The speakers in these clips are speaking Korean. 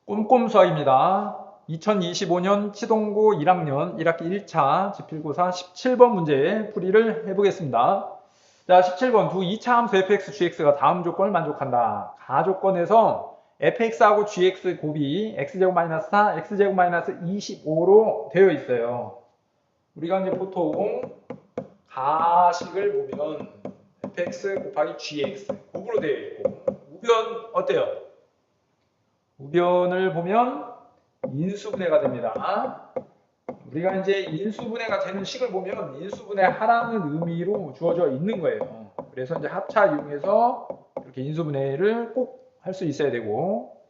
꼼꼼 수학입니다. 2025년 치동고 1학년 1학기 1차 지필고사 17번 문제 풀이를 해보겠습니다. 자, 17번 두 2차 함수 fx, gx가 다음 조건을 만족한다. 가조건에서 fx하고 gx 곱이 x제곱 마이너스 4, x제곱 마이너스 25로 되어 있어요. 우리가 이제 보통 가식을 보면 fx 곱하기 gx 곱으로 되어 있고, 우변 어때요? 우변을 보면 인수분해가 됩니다. 우리가 이제 인수분해가 되는 식을 보면 인수분해하라는 의미로 주어져 있는 거예요. 그래서 이제 합차 이용해서 이렇게 인수분해를 꼭 할 수 있어야 되고,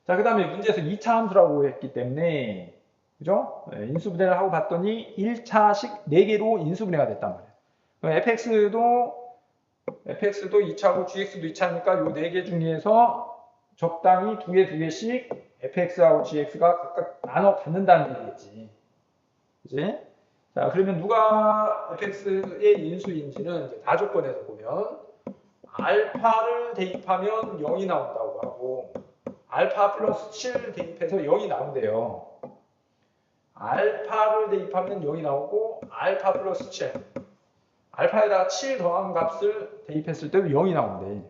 자, 그 다음에 문제에서 2차 함수라고 했기 때문에, 그죠? 인수분해를 하고 봤더니 1차식 4개로 인수분해가 됐단 말이에요. fx도 2차고 gx도 2차니까 요 4개 중에서 적당히 2개씩 fx하고 gx가 각각 나눠 갖는다는 얘기겠지. 그지? 자, 그러면 누가 fx의 인수인지는 이제 다조건에서 보면 알파를 대입하면 0이 나온다고 하고, 알파 플러스 7 대입해서 0이 나온대요. 알파를 대입하면 0이 나오고, 알파 플러스 7. 알파에다가 7 더한 값을 대입했을 때도 0이 나온대.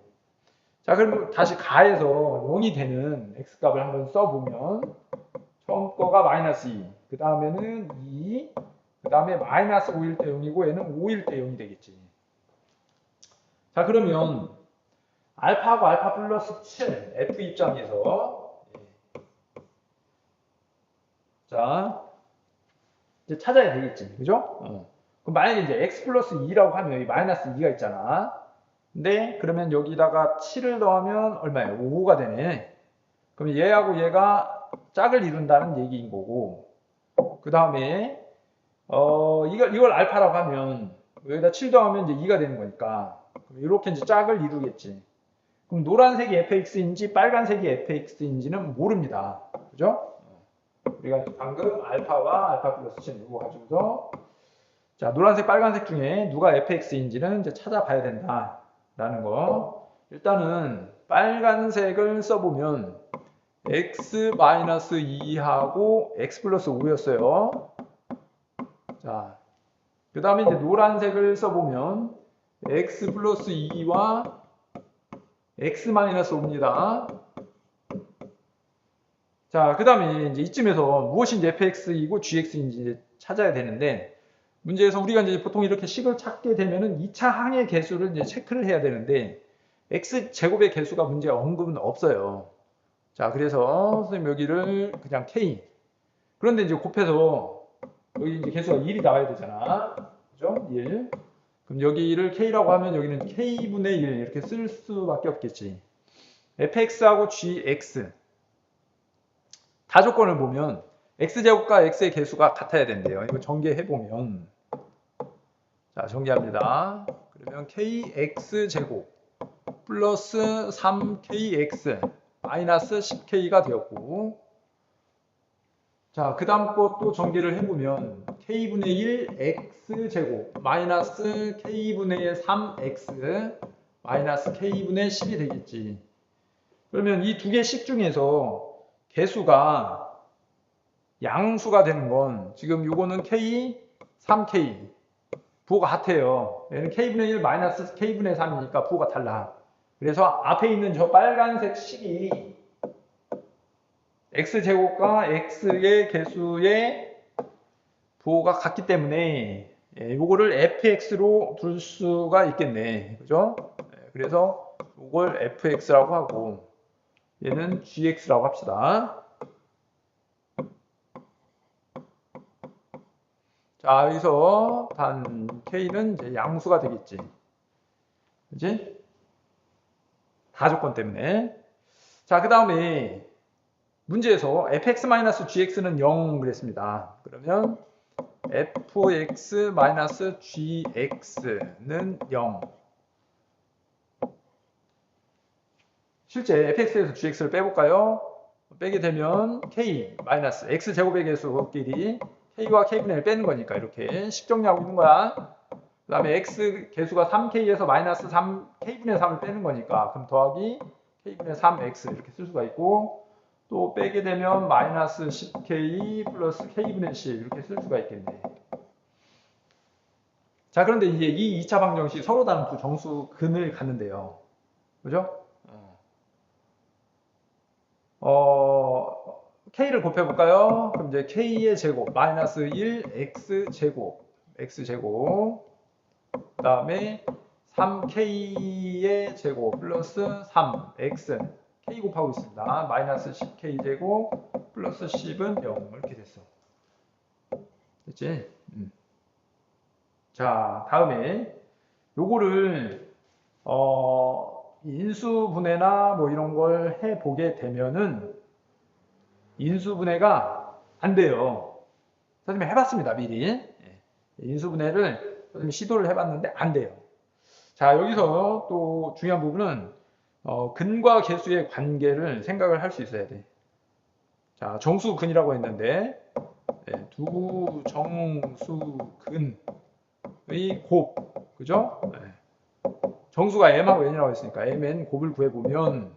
자, 그럼 다시 가해서 0이 되는 x값을 한번 써보면, 처음 거가 마이너스 2, 그 다음에는 2, 그 다음에 마이너스 5일 때 0이고, 얘는 5일 때 0이 되겠지. 자, 그러면 알파하고 알파 플러스 7, f 입장에서 자, 이제 찾아야 되겠지. 그죠? 그럼 만약에 이제 x 플러스 2라고 하면 여기 마이너스 2가 있잖아. 근데 그러면 여기다가 7을 더하면 얼마예요? 5가 되네. 그럼 얘하고 얘가 짝을 이룬다는 얘기인 거고, 그 다음에 이걸 알파라고 하면 여기다 7 더하면 이제 2가 되는 거니까 이렇게 이제 짝을 이루겠지. 그럼 노란색이 fx인지 빨간색이 fx인지는 모릅니다. 그죠? 우리가 방금 알파와 알파 플러스 7 이거 가지고서 자, 노란색 빨간색 중에 누가 fx인지는 이제 찾아봐야 된다라는 거. 일단은 빨간색을 써보면 x-2하고 x 플러스 5였어요. 자, 그 다음에 이제 노란색을 써보면 x 플러스 2와 x 마이너스 5입니다. 자, 그 다음에 이제 이쯤에서 무엇인지 fx이고 gx인지 찾아야 되는데, 문제에서 우리가 이제 보통 이렇게 식을 찾게 되면은 2차 항의 개수를 이제 체크를 해야 되는데, x 제곱의 개수가 문제 언급은 없어요. 자, 그래서 선생님 여기를 그냥 k. 그런데 이제 곱해서 여기 이제 개수가 1이 나와야 되잖아. 그죠? 1. 그럼 여기를 k라고 하면 여기는 k분의 1 이렇게 쓸 수밖에 없겠지. fx하고 gx. 다조건을 보면 x제곱과 x의 개수가 같아야 된대요. 이거 전개해보면, 자, 전개합니다. 그러면 kx제곱 플러스 3kx 마이너스 10k가 되었고, 자, 그 다음 것도 전개를 해보면 k분의 1 x제곱 마이너스 k분의 3x 마이너스 k분의 10이 되겠지. 그러면 이 두 개 식 중에서 개수가 양수가 되는 건 지금 요거는 k, 3k 부호가 같아요. 얘는 k분의 1 마이너스 k분의 3이니까 부호가 달라. 그래서 앞에 있는 저 빨간색 식이 x제곱과 x의 개수의 부호가 같기 때문에 요거를 fx로 둘 수가 있겠네. 그죠? 그래서 요걸 fx라고 하고 얘는 gx라고 합시다. 자, 여기서 단 k는 이제 양수가 되겠지. 그지? 다조건 때문에. 자, 그 다음에 문제에서 fx-gx는 0 그랬습니다. 그러면 fx-gx는 0. 실제 fx에서 gx를 빼볼까요? 빼게 되면 k 마이너스 x제곱의 개수끼리 k와 k분의 1 빼는 거니까 이렇게 식정리하고 있는 거야. 그 다음에 x 개수가 3k에서 마이너스 3 k분의 3을 빼는 거니까 그럼 더하기 k분의 3x 이렇게 쓸 수가 있고, 또 빼게 되면 마이너스 10k 플러스 k분의 10 이렇게 쓸 수가 있겠네. 자, 그런데 이제 이 2차 방정식 서로 다른 두 정수 근을 갖는데요. 그죠? k를 곱해볼까요? 그럼 이제 k의 제곱 마이너스 1 x제곱 그 다음에 3k의 제곱 플러스 3x k 곱하고 있습니다. 마이너스 10k 제곱 플러스 10은 0 이렇게 됐어. 됐지? 자, 다음에 요거를 인수분해나 뭐 이런 걸 해보게 되면은 인수분해가 안 돼요. 선생님이 해봤습니다, 미리. 인수분해를 선생님이 시도를 해봤는데 안 돼요. 자, 여기서 또 중요한 부분은 근과 계수의 관계를 생각을 할 수 있어야 돼. 자, 정수근이라고 했는데 두 정수근의 곱, 그죠? 정수가 m하고 n이라고 했으니까 mn 곱을 구해보면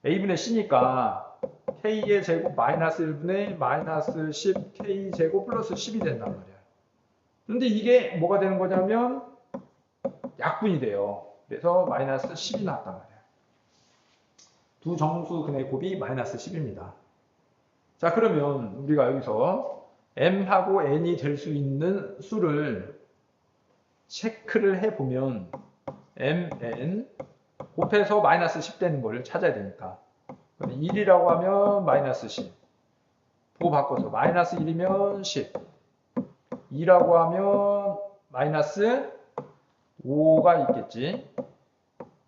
a분의 c니까 k의 제곱 마이너스 1분의 마이너스 10k 제곱 플러스 10이 된단 말이야. 그런데 이게 뭐가 되는 거냐면 약분이 돼요. 그래서 마이너스 10이 나왔단 말이야. 두 정수근의 곱이 마이너스 10입니다. 자, 그러면 우리가 여기서 m하고 n이 될 수 있는 수를 체크를 해보면 mn 곱해서 마이너스 10 되는 걸 찾아야 되니까 1이라고 하면 마이너스 10 보고 바꿔서 마이너스 1이면 10 2라고 하면 마이너스 5가 있겠지.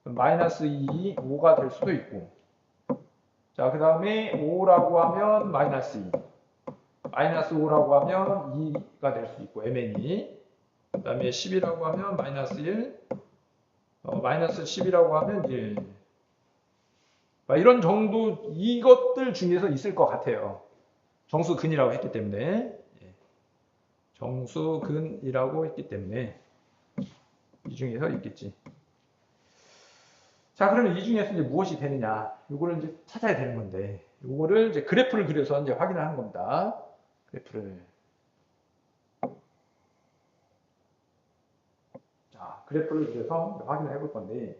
마이너스 2, 5가 될 수도 있고 자, 그 다음에 5라고 하면 마이너스 2 마이너스 5라고 하면 2가 될 수 있고 mn이 그 다음에 10이라고 하면 마이너스 1 마이너스 10이라고 하면 1 이런 정도 이것들 중에서 있을 것 같아요. 정수근이라고 했기 때문에 정수근이라고 했기 때문에 이 중에서 있겠지. 자, 그러면 이 중에서 이제 무엇이 되느냐 이거를 이제 찾아야 되는 건데 이거를 이제 그래프를 그려서 이제 확인을 하는 겁니다. 그래프를 자, 그래프를 그려서 확인을 해볼 건데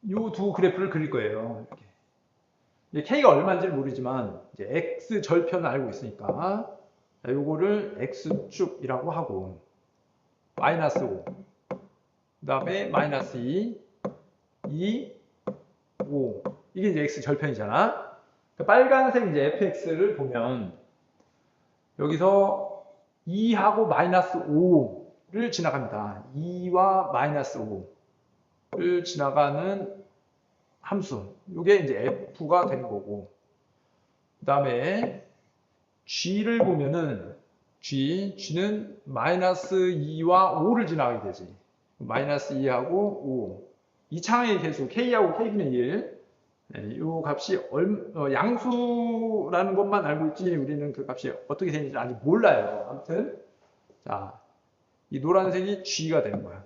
이 두 그래프를 그릴 거예요. 이렇게. 이제 k가 얼마인지는 모르지만 이제 x 절편을 알고 있으니까 요거를 x축이라고 하고 마이너스 5 그 다음에 마이너스 2 5 이게 이제 x 절편이잖아. 그 빨간색 이제 fx를 보면 여기서 2하고 마이너스 5를 지나갑니다. 2와 마이너스 5를 지나가는 함수. 이게 이제 f가 되는 거고. 그 다음에 g를 보면은 g는 마이너스 2와 5를 지나가게 되지. 마이너스 2하고 5. 이 창의 개수 k하고 k분의 1. 이 값이 양수라는 것만 알고 있지 우리는 그 값이 어떻게 되는지 아직 몰라요. 아무튼 자, 이 노란색이 g가 되는 거야.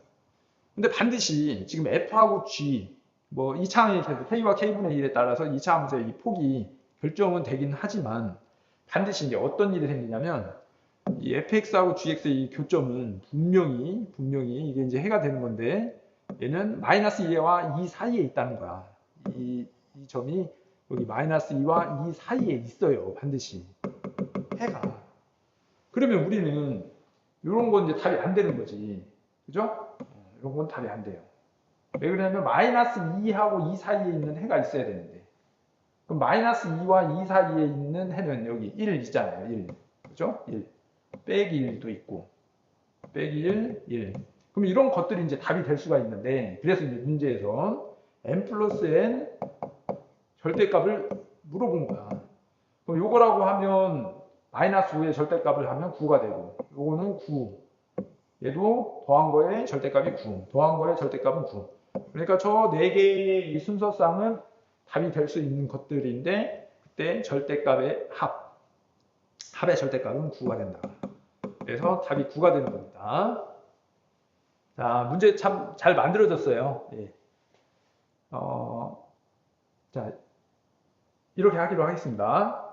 근데 반드시 지금 f하고 g 뭐 이차항의 개수 k와 k분의 1에 따라서 이차 함수의 이 폭이 결정은 되긴 하지만 반드시 이제 어떤 일이 생기냐면 이 fx하고 gx의 이 교점은 분명히 이게 이제 해가 되는 건데 얘는 마이너스 2와 2 사이에 있다는 거야. 이 점이 여기 마이너스 2와 2 사이에 있어요. 반드시 해가. 그러면 우리는 이런 건 이제 답이 안 되는 거지. 그죠? 이런 건 답이 안 돼요. 왜 그러냐면 마이너스 2하고 2 사이에 있는 해가 있어야 되는데 그럼 마이너스 2와 2 사이에 있는 해는 여기 1 있잖아요. 1. 그죠? 1. 빼기 1도 있고 빼기 1. 그럼 이런 것들이 이제 답이 될 수가 있는데 그래서 이제 문제에서 n 플러스 n 절대값을 물어본 거야. 그럼 요거라고 하면 마이너스 5의 절대값을 하면 9가 되고 요거는 9. 얘도 더한 거에 절대값이 9. 더한 거에 절대값은 9. 그러니까 저 4개의 이 순서쌍은 답이 될 수 있는 것들인데 그때 절대값의 합의 절대값은 9가 된다. 그래서 답이 9가 되는 겁니다. 자, 문제 참 잘 만들어졌어요. 예. 자, 이렇게 하기로 하겠습니다.